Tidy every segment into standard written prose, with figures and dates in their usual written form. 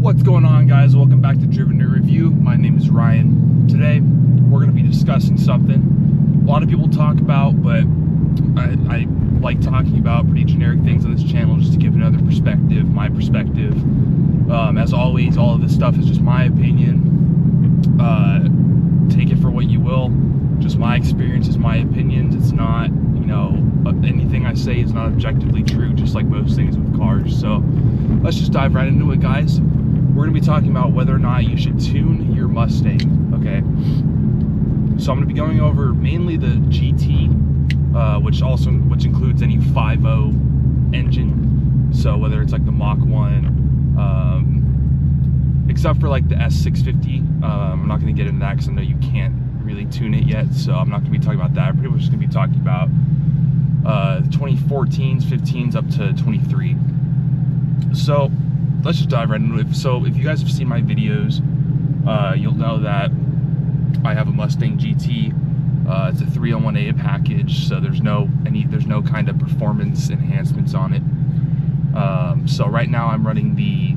What's going on, guys? Welcome back to Driven to Review. My name is Ryan. Today we're going to be discussing something a lot of people talk about, but I like talking about pretty generic things on this channel just to give another perspective, my perspective. As always, all of this stuff is just my opinion. Take it for what you will. Just my experience is my opinions. It's not, anything I say is not objectively true, just like most things with cars. So let's just dive right into it, guys. We're going to be talking about whether or not you should tune your Mustang, okay? So I'm going to be going over mainly the GT, which includes any 5.0 engine. So whether it's like the Mach 1, except for like the S650, I'm not going to get into that because I know you can't really tune it yet, so I'm not going to be talking about that. I'm pretty much just going to be talking about 2014s, 15s up to 23. So let's just dive right into it. So if you guys have seen my videos, you'll know that I have a Mustang GT. It's a 301A package, so there's no kind of performance enhancements on it. So right now I'm running the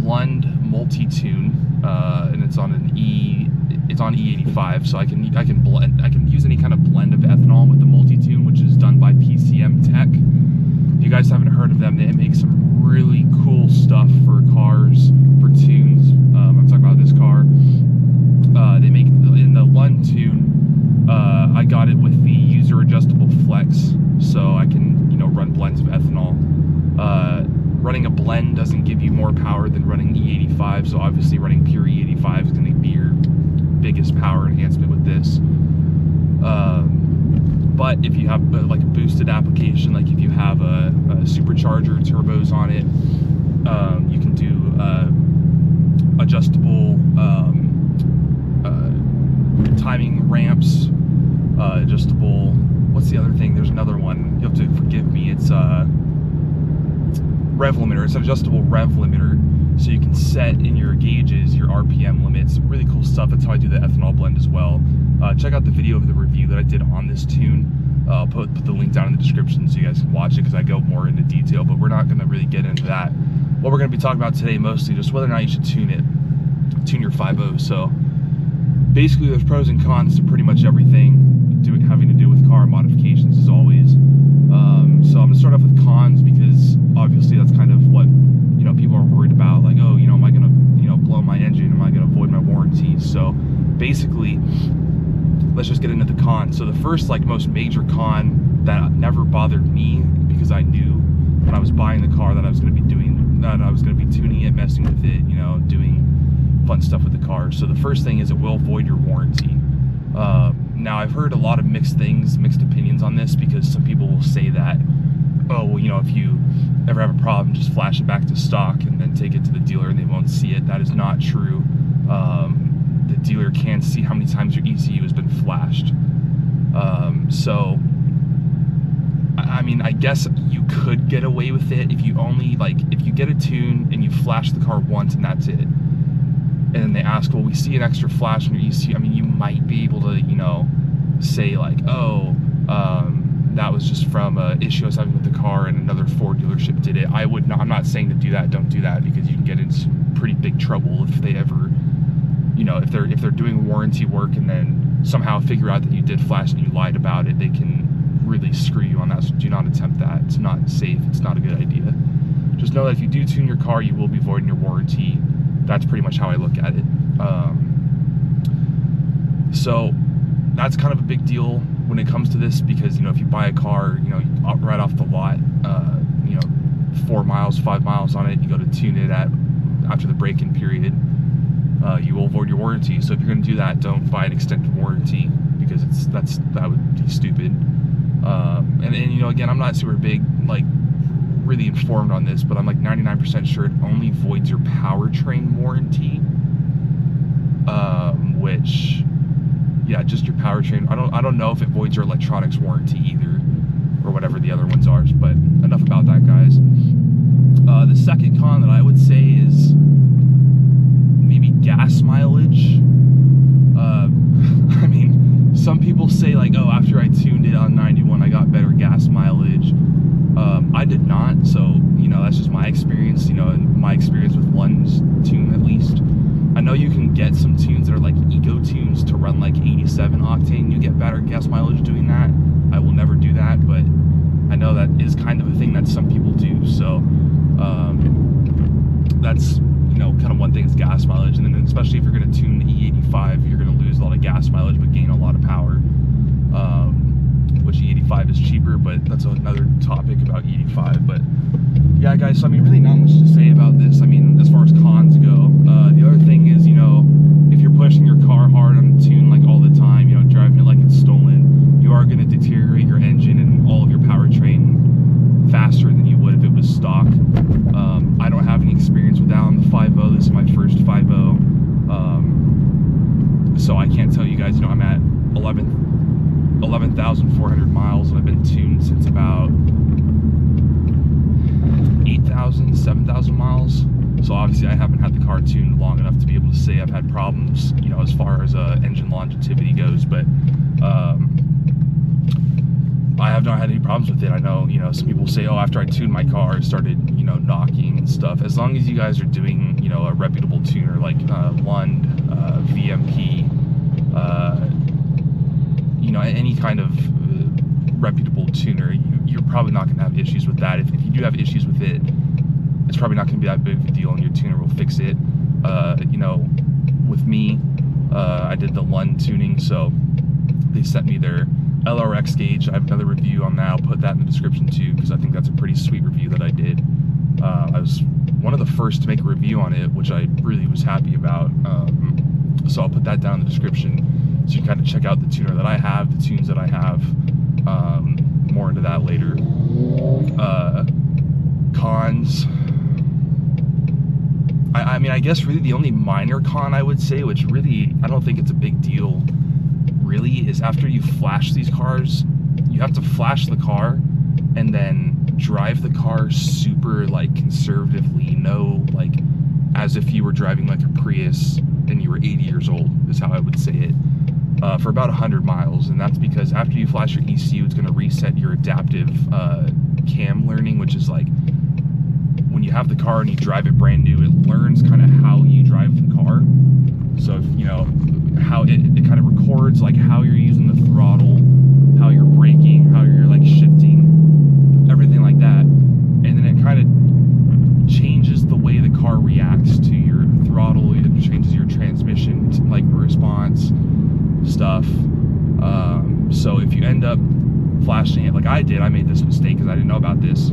Lund multi-tune, and it's on an E85, so I can use any kind of blend of ethanol with the multi-tune, which is done by PCMTEC. If you guys haven't heard of them, they make some really cool stuff for cars, for tunes. I'm talking about this car. They make in the Lund tune. I got it with the user adjustable flex, so I can run blends of ethanol. Running a blend doesn't give you more power than running E85, so obviously running pure E85 is going to be your biggest power enhancement with this. But if you have like a boosted application, like if you have a supercharger turbos on it, you can do adjustable timing ramps, adjustable, what's the other thing? There's another one, you have to forgive me, it's rev limiter. It's an adjustable rev limiter, so you can set in your gauges your RPM limits. Really cool stuff. That's how I do the ethanol blend as well. Check out the video of the review that I did on this tune. I'll put the link down in the description so you guys can watch it, because I go more into detail, but we're not going to really get into that. What we're going to be talking about today mostly just whether or not you should tune your 5.0. So basically there's pros and cons to pretty much everything having to do with car modifications, as always. So I'm going to start off with cons, because obviously that's kind of what people are worried about, like, oh, am I going to blow my engine, am I going to void my warranty? So basically, let's just get into the cons. So the first, like, most major con that never bothered me, because I knew when I was buying the car that I was going to be tuning it, messing with it, doing fun stuff with the car. So the first thing is it will void your warranty. Now I've heard a lot of mixed opinions on this, because some people will say that, oh, well, if you ever have a problem, just flash it back to stock and then take it to the dealer and they won't see it. That is not true. The dealer can see how many times your ECU has been flashed. So I mean, I guess you could get away with it if you get a tune and you flash the car once and that's it. And then they ask, well, we see an extra flash in your ECU. I mean, you might be able to, say like, oh, that was just from an issue I was having with the car and another Ford dealership did it. I'm not saying to do that, don't do that, because you can get into pretty big trouble if they ever, if they're doing warranty work and then somehow figure out that you did flash and you lied about it, they can really screw you on that. So do not attempt that. It's not safe. It's not a good idea. Just know that if you do tune your car, you will be voiding your warranty. That's pretty much how I look at it. So that's kind of a big deal when it comes to this, because if you buy a car, right off the lot, 4 miles, 5 miles on it, you go to tune it after the break-in period, you will void your warranty. So if you're going to do that, don't buy an extended warranty, because that would be stupid. And again, I'm not super big, really informed on this, but I'm like 99% sure it only voids your powertrain warranty, which, yeah, just your powertrain. I don't know if it voids your electronics warranty either, or whatever the other ones are. But enough about that, guys. The second con that I would say is maybe gas mileage. I mean, some people say like, oh, after I tuned it on 91, I got better gas mileage. I did not, so that's just my experience. And my experience with Lund's tune gas mileage, and then especially if you're going to tune the E85, you're going to lose a lot of gas mileage but gain a lot of power, which E85 is cheaper, but that's another topic about E85. But yeah, guys, so I mean, really not much to say about this. I mean, as far as cons go, the other thing is, you know, if you're pushing your car hard on the tune like all the time, you know, driving it like it's stolen, you are going to deteriorate your engine and all of your powertrain faster than you would if it was stock. I don't have any experience with that on the 5.0. This is my first 5.0, so I can't tell you guys. You know, I'm at 11,400 miles, and I've been tuned since about 8,000, 7,000 miles. So obviously I haven't had the car tuned long enough to be able to say I've had problems, you know, as far as engine longevity goes. But I have not had any problems with it. I know, you know, some people say, oh, after I tuned my car, it started, you know, knocking and stuff. As long as you guys are doing, you know, a reputable tuner like Lund, VMP, you know, any kind of reputable tuner, you're probably not going to have issues with that. If you do have issues with it, it's probably not going to be that big of a deal, and your tuner will fix it. You know, with me, I did the Lund tuning, so they sent me their LRX gauge. I have another review on that. I'll put that in the description too, because I think that's a pretty sweet review that I did. I was one of the first to make a review on it, which I really was happy about. So I'll put that down in the description, so you can kind of check out the tuner that I have, the tunes that I have. More into that later. Cons. I mean, I guess really the only minor con I would say, which really I don't think it's a big deal really, is after you flash these cars, you have to flash the car and then drive the car super like conservatively, like as if you were driving like a Prius and you were 80 years old, is how I would say it, for about 100 miles. And that's because after you flash your ECU, it's going to reset your adaptive cam learning, which is like when you have the car and you drive it brand new, it learns kind of how you drive the car. So, you know, how it kind of records like how you're using the throttle, how you're braking, how you're like shifting, everything like that. And then it kind of changes the way the car reacts to your throttle. It changes your transmission like response stuff. So if you end up flashing it like I did, I made this mistake because I didn't know about this.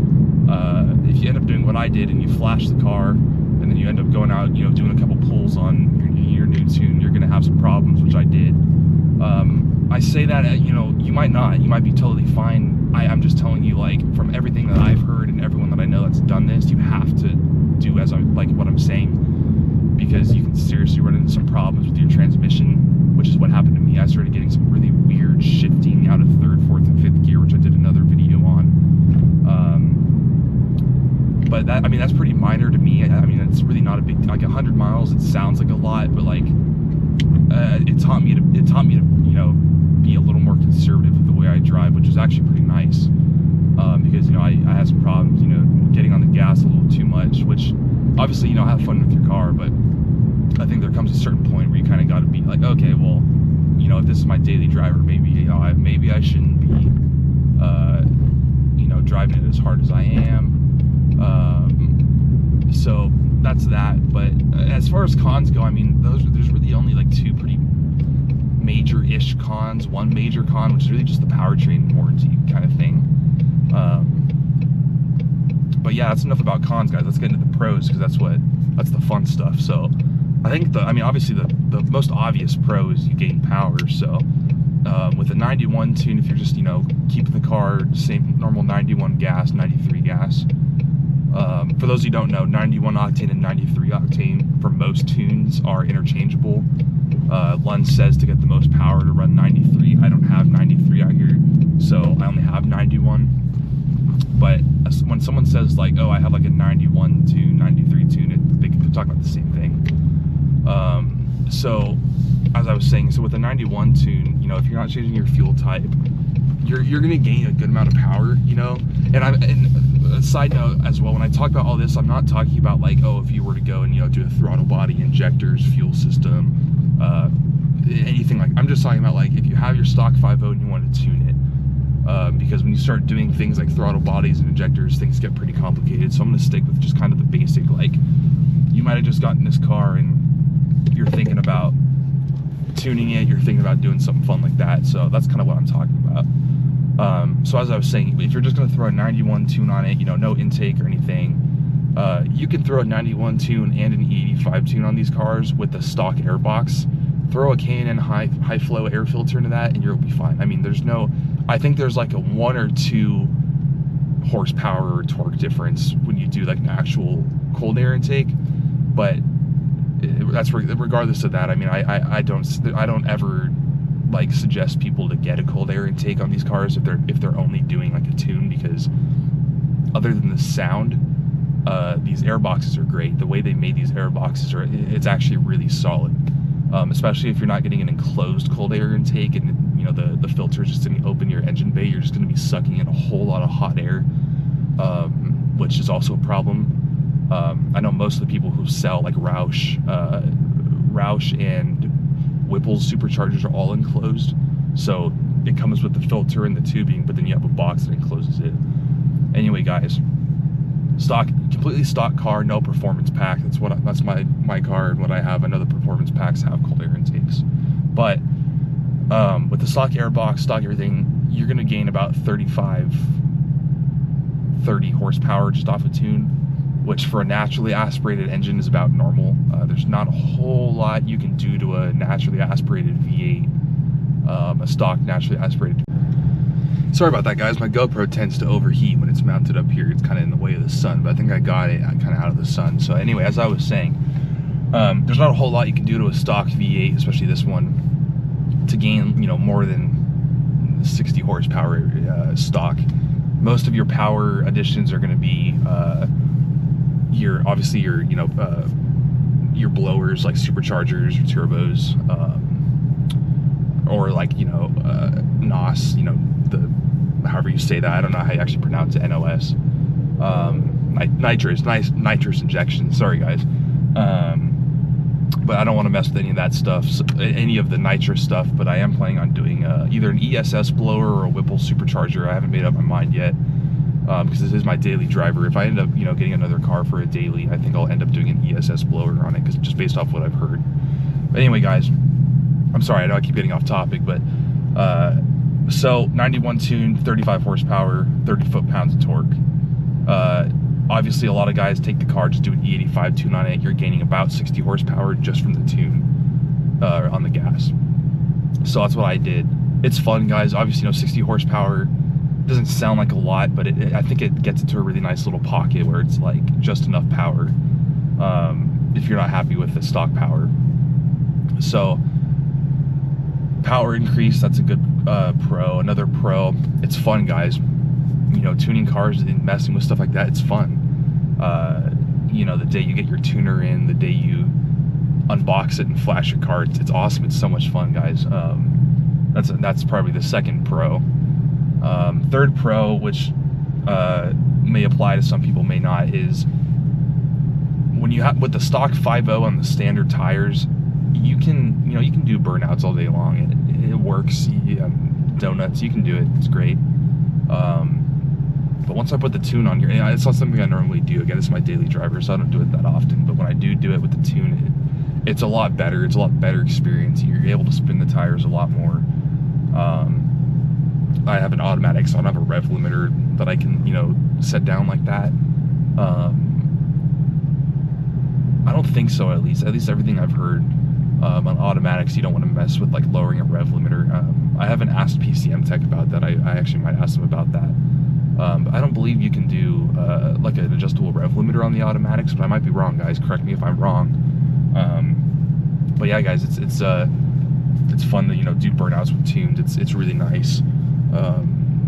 If you end up doing what I did and you flash the car and then you end up going out, you know, doing a couple pulls on your new tune, you're gonna have some problems, which I did. I say that, you know, you might not, you might be totally fine. I'm just telling you, like, from everything that I've heard and everyone that I know that's done this, you have to do as like what I'm saying, because you can seriously run into some problems with your transmission, which is what happened to me. I started getting some really weird shifting out of 3rd, 4th, and 5th gear, which I did another video on. But that, I mean, that's pretty minor to me. I mean, it's really not a big, like 100 miles, it sounds like a lot, but like, it taught me to, you know, be a little more conservative with the way I drive, which is actually pretty nice. Because, you know, I had some problems, you know, getting on the gas a little too much, which obviously, you know, have fun with your car, but I think there comes a certain point where you kind of got to be like, okay, well, you know, if this is my daily driver, maybe, you know, maybe I shouldn't be, you know, driving it as hard as I am. So that's that. But as far as cons go, I mean, there's really only like 2 pretty major-ish cons. One major con, which is really just the powertrain warranty kind of thing. But yeah, that's enough about cons, guys. Let's get into the pros, because that's the fun stuff. So I think I mean, obviously the most obvious pro is you gain power. So with a 91 tune, if you're just, you know, keeping the car same normal 91 gas, 93 gas. For those who don't know, 91 octane and 93 octane for most tunes are interchangeable. Lund says to get the most power to run 93. I don't have 93 out here, so I only have 91. But when someone says like, oh, I have like a 91 to 93 tune, they're talking about the same thing. So as I was saying, so with a 91 tune, you know, if you're not changing your fuel type, you're gonna gain a good amount of power, you know. And a side note as well, when I talk about all this, I'm not talking about like, oh, if you were to go and, you know, do a throttle body, injectors, fuel system, anything like. I'm just talking about like if you have your stock 5.0 and you want to tune it, because when you start doing things like throttle bodies and injectors, things get pretty complicated. So I'm gonna stick with just kind of the basic, like, you might have just gotten this car and tuning it, you're thinking about doing something fun like that. So that's kind of what I'm talking about. So as I was saying, if you're just going to throw a 91 tune on it, you know, no intake or anything, you can throw a 91 tune and an E85 tune on these cars with the stock airbox. Throw a K&N high flow air filter into that and you'll be fine. I mean, I think there's like a 1 or 2 horsepower or torque difference when you do like an actual cold air intake, but that's regardless of that. I mean, I don't ever like suggest people to get a cold air intake on these cars if they're only doing like a tune, because other than the sound, these air boxes are great. The way they made these air boxes it's actually really solid, especially if you're not getting an enclosed cold air intake and you know the filter just didn't open your engine bay. You're just going to be sucking in a whole lot of hot air, which is also a problem. I know most of the people who sell like Roush and Whipple's superchargers are all enclosed, so it comes with the filter and the tubing, but then you have a box that encloses it. Anyway, guys, completely stock car, no performance pack. That's my car, and what I have. I know the performance packs have cold air intakes, but with the stock airbox, stock everything, you're gonna gain about 30 horsepower just off a tune, which for a naturally aspirated engine is about normal. There's not a whole lot you can do to a naturally aspirated V8, a stock naturally aspirated. Sorry about that, guys. My GoPro tends to overheat when it's mounted up here. It's kind of in the way of the sun, but I think I got it kind of out of the sun. So anyway, as I was saying, there's not a whole lot you can do to a stock V8, especially this one, to gain, you know, more than 60 horsepower stock. Most of your power additions are going to be obviously your blowers like superchargers or turbos, or like, you know, NOS, you know, however you say that. I don't know how you actually pronounce it. NOS, nitrous injection. Sorry, guys. But I don't want to mess with any of that stuff, any of the nitrous stuff. But I am planning on doing either an ESS blower or a Whipple supercharger. I haven't made up my mind yet, because this is my daily driver. If I end up, you know, getting another car for a daily, I think I'll end up doing an ESS blower on it, because just based off what I've heard. But anyway, guys, I'm sorry, I know I keep getting off topic, but so 91 tune, 35 horsepower, 30 foot-pounds of torque. Obviously, a lot of guys take the car, just do an E85 tune on it. You're gaining about 60 horsepower just from the tune on the gas. So that's what I did. It's fun, guys. Obviously, you know, 60 horsepower doesn't sound like a lot, but I think it gets into a really nice little pocket where it's like just enough power if you're not happy with the stock power. So power increase, that's a good pro. Another pro, it's fun, guys. You know, tuning cars and messing with stuff like that, it's fun. You know, the day you get your tuner in, the day you unbox it and flash your car, it's awesome. It's so much fun, guys. That's probably the second pro. Third pro, which may apply to some people, may not, is when you have with the stock 5.0 on the standard tires, you can do burnouts all day long. It works. Donuts, you can do it. It's great. But once I put the tune on here, it's not something I normally do. Again, it's my daily driver, so I don't do it that often. But when I do it with the tune, it's a lot better. It's a lot better experience. You're able to spin the tires a lot more. I have an automatic, so I don't have a rev limiter that I can, you know, set down like that. I don't think so, at least everything I've heard. On automatics, you don't want to mess with like lowering a rev limiter. I haven't asked PCMTEC about that. I actually might ask them about that. I don't believe you can do like an adjustable rev limiter on the automatics, but I might be wrong, guys. Correct me if I'm wrong. But yeah, guys, it's fun to, you know, do burnouts with tunes. It's really nice.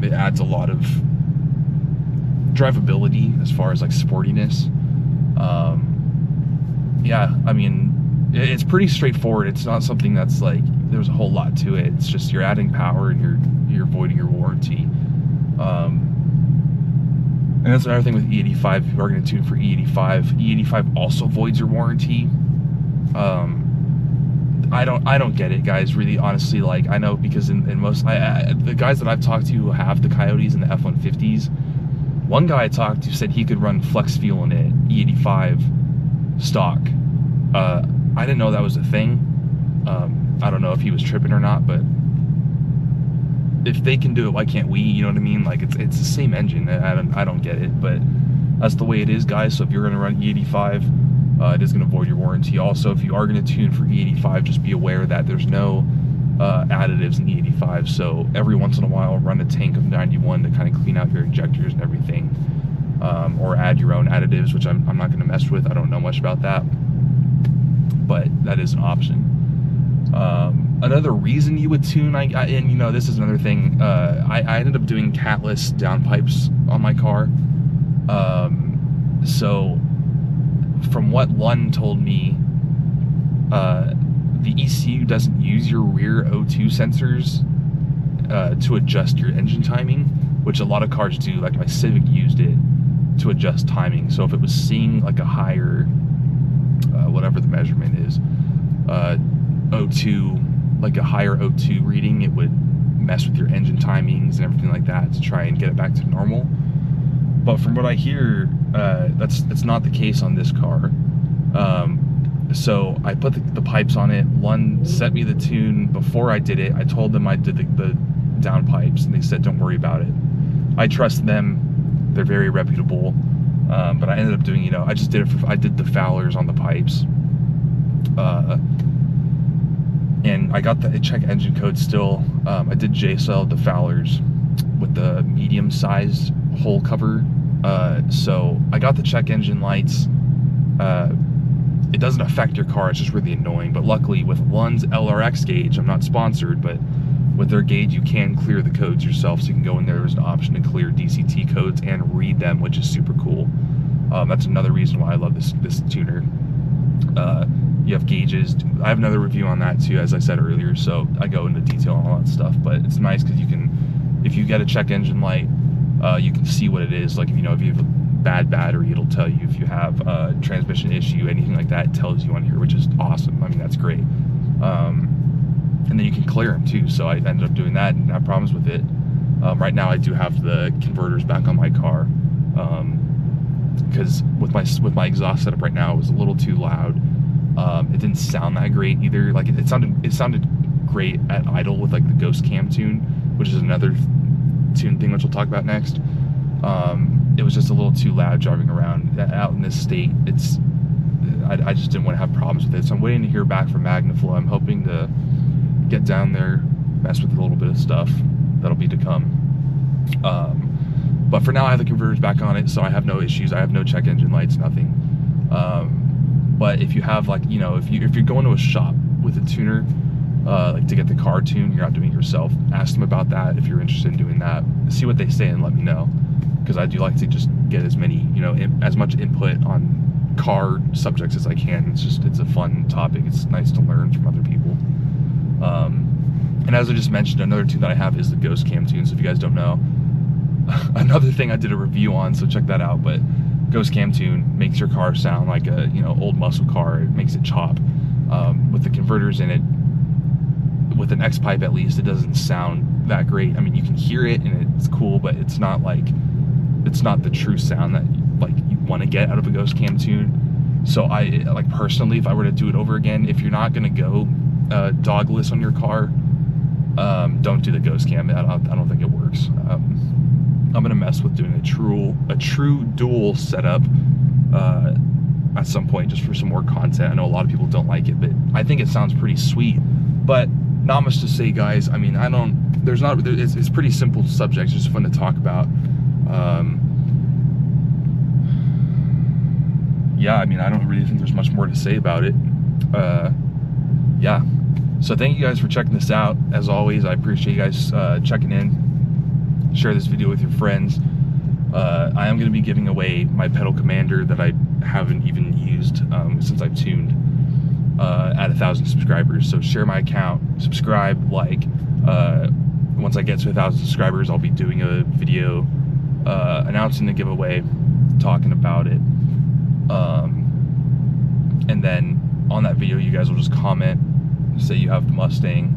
It adds a lot of drivability as far as like sportiness. Yeah, I mean, it's pretty straightforward. It's not something that's like there's a whole lot to it. It's just you're adding power and you're voiding your warranty. And that's another thing with E85. If you are going to tune for E85 also voids your warranty. I don't get it, guys. Really, honestly, like, I know because in most the guys that I've talked to who have the Coyotes and the F-150s, one guy I talked to said he could run flex fuel in it, E85 stock. I didn't know that was a thing. I don't know if he was tripping or not, but if they can do it, why can't we? You know what I mean? Like, it's the same engine. I don't get it, but that's the way it is, guys. So if you're gonna run E85, it is gonna void your warranty. Also, if you are gonna tune for E85, just be aware that there's no additives in E85. So every once in a while, run a tank of 91 to kind of clean out your injectors and everything, or add your own additives, which I'm not gonna mess with. I don't know much about that, but that is an option. Another reason you would tune, and you know, this is another thing, I ended up doing catless downpipes on my car. So from what Lund told me, the ECU doesn't use your rear O2 sensors to adjust your engine timing, which a lot of cars do. Like my Civic used it to adjust timing. So if it was seeing like a higher, whatever the measurement is, O2, like a higher O2 reading, it would mess with your engine timings and everything like that to try and get it back to normal. But from what I hear, that's not the case on this car. So I put the pipes on it. Lund sent me the tune before I did it. I told them I did the down pipes, and they said don't worry about it. I trust them. They're very reputable. But I ended up doing, you know, I did the Fowlers on the pipes. And I got the check engine code still. I did J-cell the Fowlers with the medium-sized hole cover. So I got the check engine lights. It doesn't affect your car, it's just really annoying. But luckily with Lund's LRX gauge, I'm not sponsored, but with their gauge you can clear the codes yourself. So you can go in there, there's an option to clear DCT codes and read them, which is super cool. That's another reason why I love this tuner. You have gauges. I have another review on that too, as I said earlier, so I go into detail on all that stuff. But it's nice because you can, if you get a check engine light, you can see what it is. Like, you know, if you have a bad battery, it'll tell you. If you have a transmission issue, anything like that, it tells you on here, which is awesome. I mean, that's great. And then you can clear them too. So I ended up doing that and have problems with it. Right now I do have the converters back on my car, because with my exhaust setup right now, it was a little too loud. It didn't sound that great either. Like it sounded great at idle with like the Ghost Cam tune, which is another tune thing which we'll talk about next. It was just a little too loud driving around out in this state. I just didn't want to have problems with it. So I'm waiting to hear back from Magnaflow. I'm hoping to get down there, mess with a little bit of stuff that'll be to come. But for now I have the converters back on it, so I have no issues. I have no check engine lights, nothing. But if you have, like, you know, if you're going to a shop with a tuner, like to get the car tuned, you're not doing it yourself, ask them about that if you're interested in doing that. See what they say and let me know, because I do like to just get as many, you know, as much input on car subjects as I can. It's a fun topic. It's nice to learn from other people. And as I just mentioned, another tune that I have is the Ghost Cam tune. So if you guys don't know, another thing I did a review on, so check that out. But Ghost Cam tune makes your car sound like a, you know, old muscle car. It makes it chop. With the converters in it, with an X pipe at least, it doesn't sound that great. I mean, you can hear it and it's cool, but it's not the true sound that like you want to get out of a Ghost Cam tune. So I, like, personally, if I were to do it over again, if you're not gonna go dogless on your car, don't do the Ghost Cam. I don't think it works. I'm gonna mess with doing a true dual setup at some point, just for some more content. I know a lot of people don't like it, but I think it sounds pretty sweet. But not much to say, guys. I mean, it's pretty simple subject, just fun to talk about. Yeah, I mean, I don't really think there's much more to say about it. Yeah, so thank you guys for checking this out. As always, I appreciate you guys checking in. Share this video with your friends. I am going to be giving away my pedal commander that I haven't even used since I've tuned at 1,000 subscribers. So share my account, subscribe, like. Once I get to 1,000 subscribers, I'll be doing a video announcing the giveaway, talking about it. And then on that video, you guys will just comment, say you have the Mustang,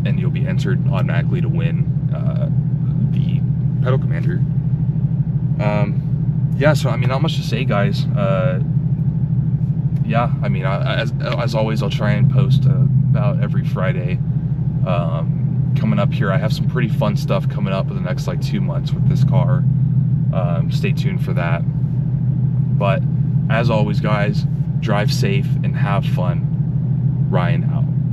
and you'll be entered automatically to win the pedal commander. Yeah, so I mean, not much to say, guys. Yeah, I mean, as always, I'll try and post about every Friday coming up here. I have some pretty fun stuff coming up in the next like 2 months with this car. Stay tuned for that. But as always, guys, drive safe and have fun. Ryan out.